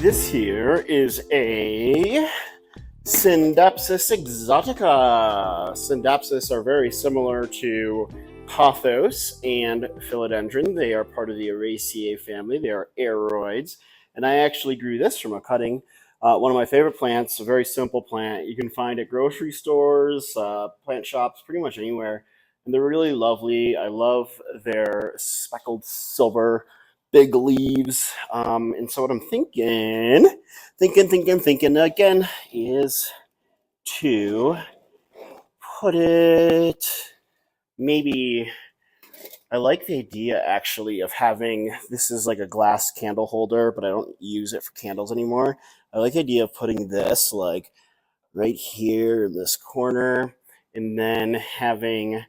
This here is a Scindapsus exotica. Scindapsus are very similar to pothos and philodendron. They are part of the Araceae family. They are aroids. And I actually grew this from a cutting. One of my favorite plants, a very simple plant. You can find at grocery stores, plant shops, pretty much anywhere. And they're really lovely. I love their speckled silver big leaves. And so what I'm thinking again is to put it maybe. I like the idea actually of having this is like a glass candle holder, but I don't use it for candles anymore. I like the idea of putting this like right here in this corner and then having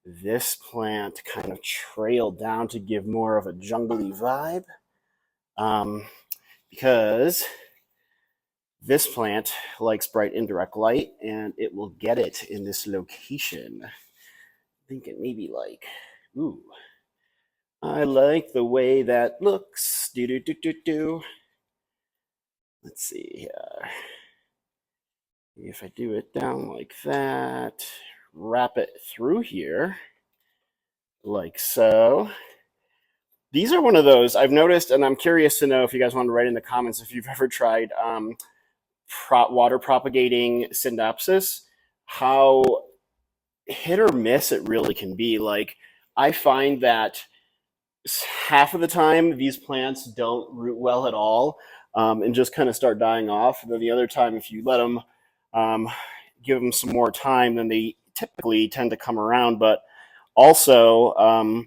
this plant kind of trail down to give more of a jungly vibe. Because this plant likes bright indirect light and it will get it in this location. Thinking maybe like, ooh, I like the way that looks. Do. Let's see here. If I do it down like that, wrap it through here, like so. These are one of those I've noticed, and I'm curious to know if you guys want to write in the comments if you've ever tried water propagating Scindapsus, how hit or miss it really can be. Like, I find that half of the time these plants don't root well at all, and just kind of start dying off. And then the other time, if you let them, give them some more time, then they typically tend to come around. But also,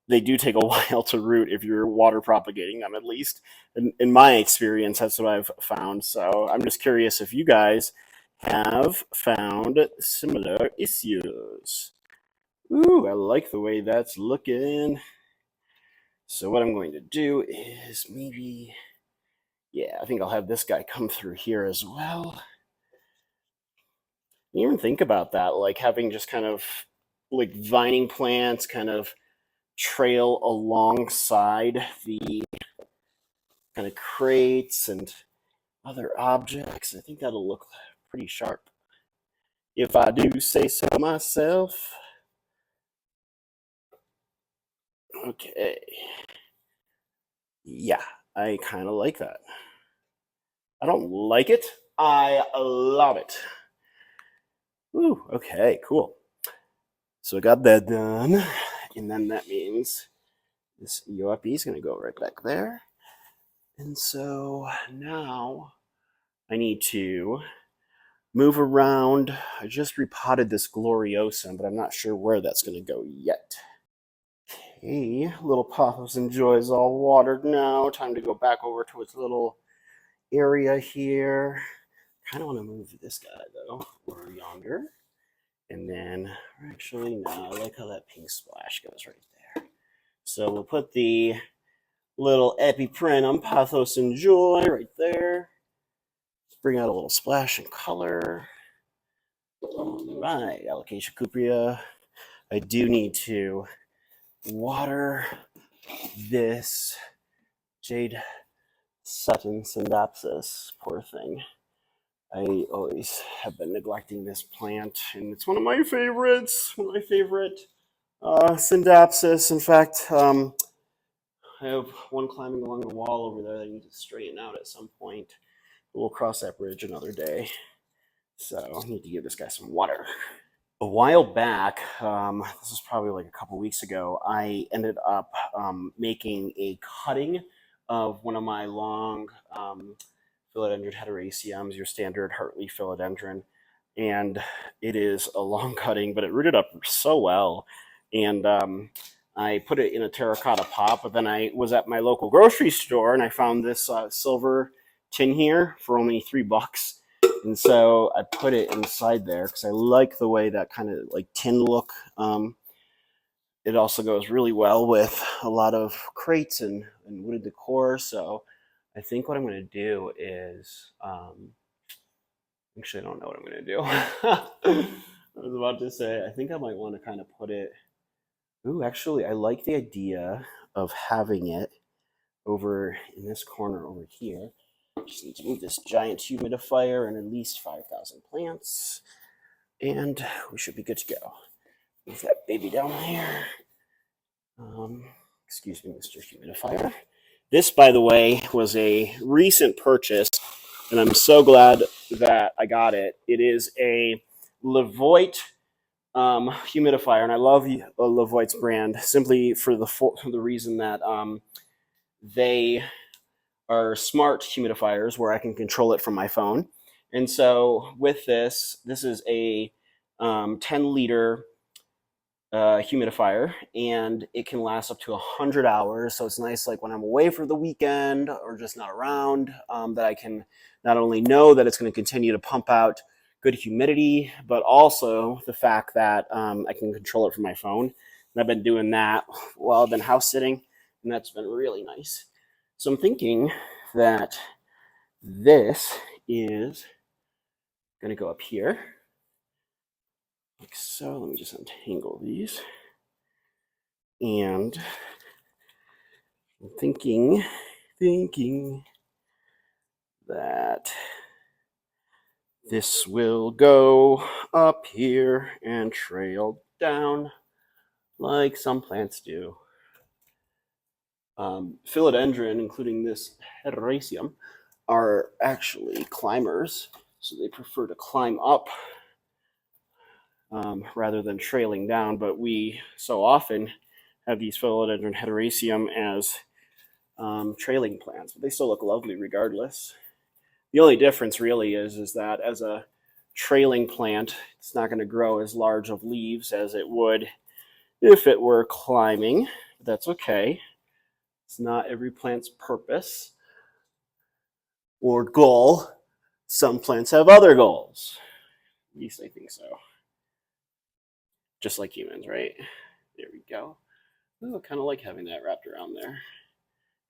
they do take a while to root if you're water propagating them, at least. In my experience, that's what I've found. So I'm just curious if you guys have found similar issues. Ooh, I like the way that's looking. So what I'm going to do is maybe, yeah, I think I'll have this guy come through here as well. You even think about that, like having just kind of like vining plants kind of trail alongside the kind of crates and other objects. I think that'll look pretty sharp, if I do say so myself. Okay. Yeah, I kind of like that. I don't like it. I love it. Ooh, okay, cool. So I got that done. And then that means this UFB is going to go right back there. And so now I need to move around. I just repotted this Gloriosum, but I'm not sure where that's going to go yet. Okay, little Pothos Enjoy's all watered now. Time to go back over to its little area here. Kind of want to move this guy though, over yonder. And then, actually, no, I like how that pink splash goes right there. So we'll put the little epiprenum Pothos Enjoy right there. Bring out a little splash in color. All right, Alocasia cuprea. I do need to water this Jade Sutton Scindapsus. Poor thing. I always have been neglecting this plant, and it's one of my favorites. One of my favorite Scindapsus. In fact, I have one climbing along the wall over there that I need to straighten out at some point. We'll cross that bridge another day. So I need to give this guy some water. A while back, this was probably like a couple weeks ago, I ended up making a cutting of one of my long philodendron heteroeciums, your standard heartleaf philodendron. And it is a long cutting, but it rooted up so well. And I put it in a terracotta pot, but then I was at my local grocery store and I found this silver tin here for only $3. And so I put it inside there because I like the way that kind of like tin look. It also goes really well with a lot of crates and wooded decor. So I think what I'm going to do is, actually, I don't know what I'm going to do. I was about to say, I think I might want to kind of put it, ooh, actually, I like the idea of having it over in this corner over here. Just need to move this giant humidifier and at least 5,000 plants, and we should be good to go. Move that baby down there. Excuse me, Mr. Humidifier. This, by the way, was a recent purchase, and I'm so glad that I got it. It is a Levoit humidifier, and I love Levoit's brand simply for the reason that they are smart humidifiers where I can control it from my phone. And so with this is a 10-liter humidifier, and it can last up to 100 hours. So it's nice, like when I'm away for the weekend or just not around, that I can not only know that it's going to continue to pump out good humidity, but also the fact that I can control it from my phone. And I've been doing that while I've been house sitting, and that's been really nice. So I'm thinking that this is going to go up here, like so. Let me just untangle these. And I'm thinking that this will go up here and trail down like some plants do. Philodendron, including this Hederaceum, are actually climbers, so they prefer to climb up rather than trailing down. But we so often have these Philodendron Hederaceum as trailing plants, but they still look lovely regardless. The only difference really is that as a trailing plant, it's not going to grow as large of leaves as it would if it were climbing. But that's okay. It's not every plant's purpose or goal. Some plants have other goals. At least I think so. Just like humans, right? There we go. Ooh, I kind of like having that wrapped around there.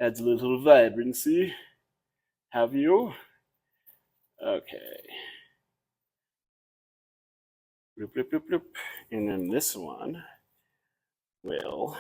Adds a little vibrancy. Have you? Okay. Bloop, bloop, bloop, bloop. And then this one will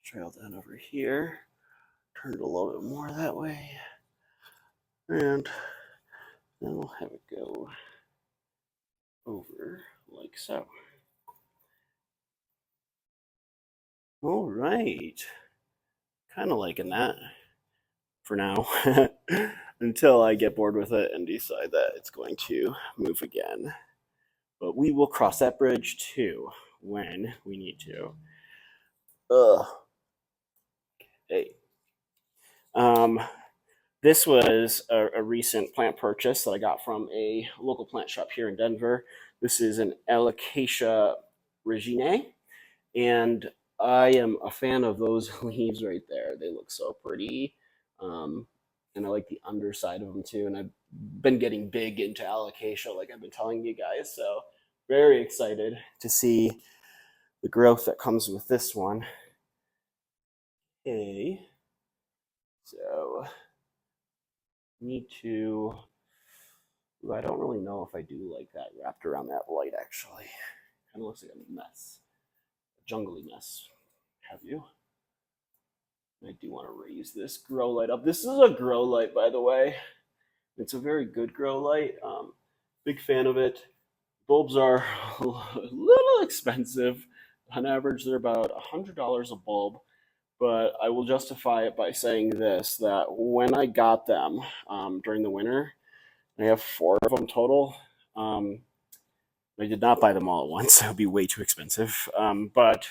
trail down over here, turn it a little bit more that way, and then we'll have it go over like so. All right. Kind of liking that for now until I get bored with it and decide that it's going to move again. But we will cross that bridge too when we need to. Hey. This was a recent plant purchase that I got from a local plant shop here in Denver. This is an Alocasia reginae, and I am a fan of those leaves right there. They look so pretty, and I like the underside of them too. And I've been getting big into Alocasia, like I've been telling you guys, so very excited to see the growth that comes with this one. Okay, so need to, I don't really know if I do like that wrapped around that light, actually. Kind of looks like a mess, a jungly mess. Have you? I do want to raise this grow light up. This is a grow light, by the way. It's a very good grow light. Big fan of it. Bulbs are a little expensive. On average, they're about $100 a bulb. But I will justify it by saying this, that when I got them during the winter, I have 4 of them total. I did not buy them all at once. That would be way too expensive. But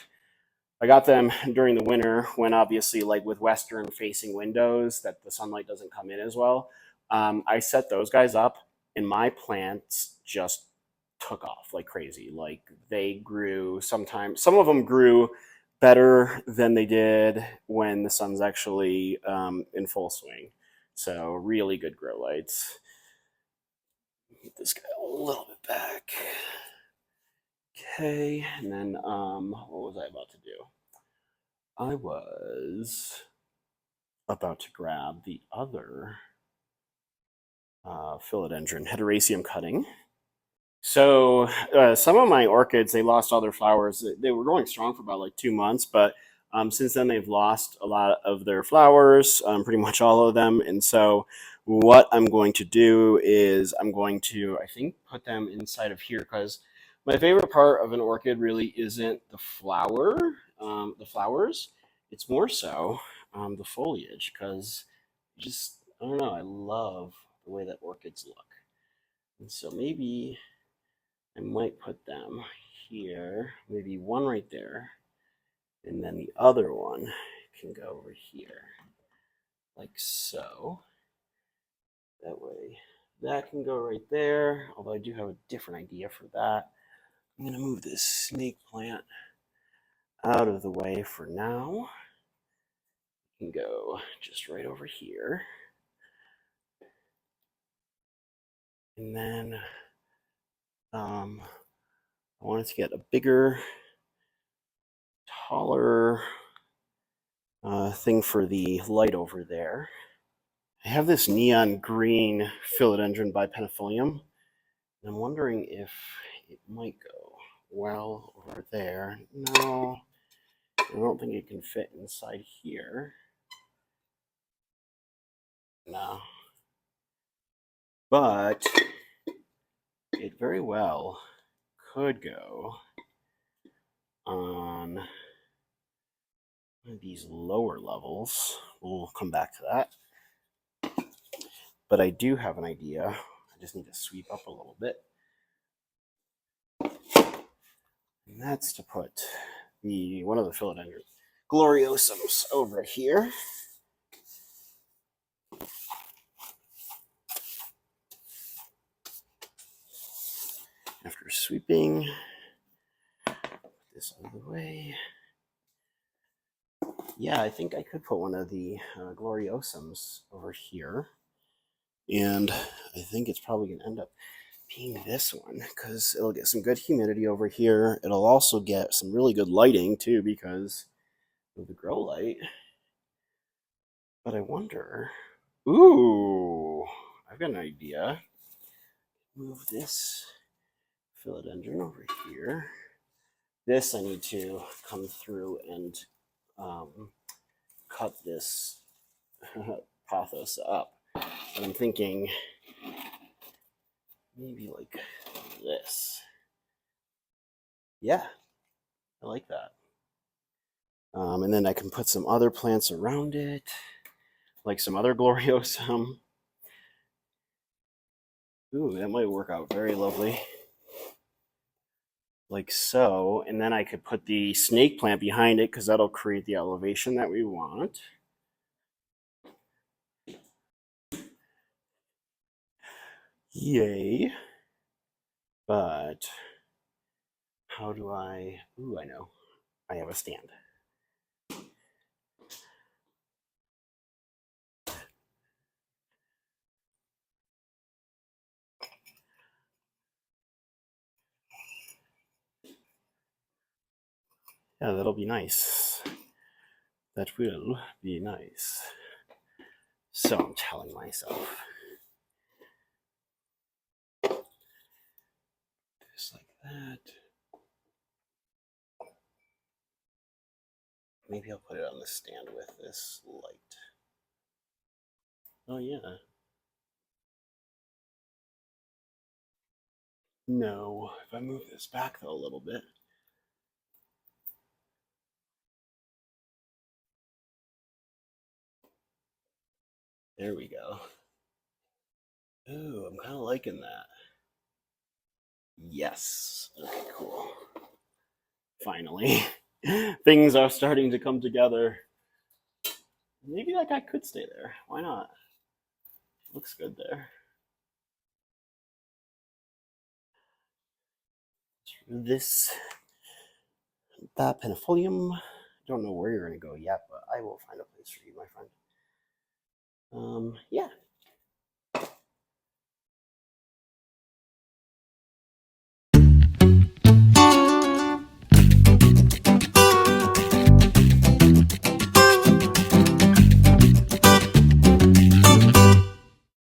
I got them during the winter when obviously, like with western facing windows, that the sunlight doesn't come in as well. I set those guys up and my plants just took off like crazy. Like they grew sometimes, some of them grew better than they did when the sun's actually in full swing. So really good grow lights. Get this guy a little bit back. Okay, and then what was I about to do? I was about to grab the other philodendron Hederaceum cutting. So some of my orchids, they lost all their flowers. They were growing strong for about like 2 months, but since then they've lost a lot of their flowers, pretty much all of them. And so what I'm going to do is I'm going to, I think, put them inside of here because my favorite part of an orchid really isn't the the flowers. It's more so the foliage because just, I don't know, I love the way that orchids look. And so maybe I might put them here, maybe one right there, and then the other one can go over here, like so. That way, that can go right there, although I do have a different idea for that. I'm going to move this snake plant out of the way for now. It can go just right over here. And then I wanted to get a bigger, taller thing for the light over there. I have this neon green philodendron bipenniform, and I'm wondering if it might go well over there. No, I don't think it can fit inside here. No. But it very well could go on one of these lower levels. We'll come back to that. But I do have an idea. I just need to sweep up a little bit. And that's to put one of the philodendron gloriosums over here. After sweeping this out of the way. Yeah, I think I could put one of the gloriosums over here. And I think it's probably going to end up being this one because it'll get some good humidity over here. It'll also get some really good lighting too because of the grow light. But I wonder, ooh, I've got an idea. Move this philodendron over here. This I need to come through and cut this pothos up. But I'm thinking maybe like this. Yeah, I like that. And then I can put some other plants around it, like some other gloriosum. Ooh, that might work out very lovely. Like so. And then I could put the snake plant behind it because that'll create the elevation that we want. Yay. But how do I, ooh, I know. I have a stand. Yeah, that'll be nice. That will be nice. So I'm telling myself. Just like that. Maybe I'll put it on the stand with this light. Oh yeah. No, if I move this back though a little bit. There we go. Ooh, I'm kind of liking that. Yes. Okay, cool. Finally. Things are starting to come together. Maybe that guy could stay there. Why not? Looks good there. This penniform. Don't know where you're going to go yet, but I will find a place for you, my friend. Yeah.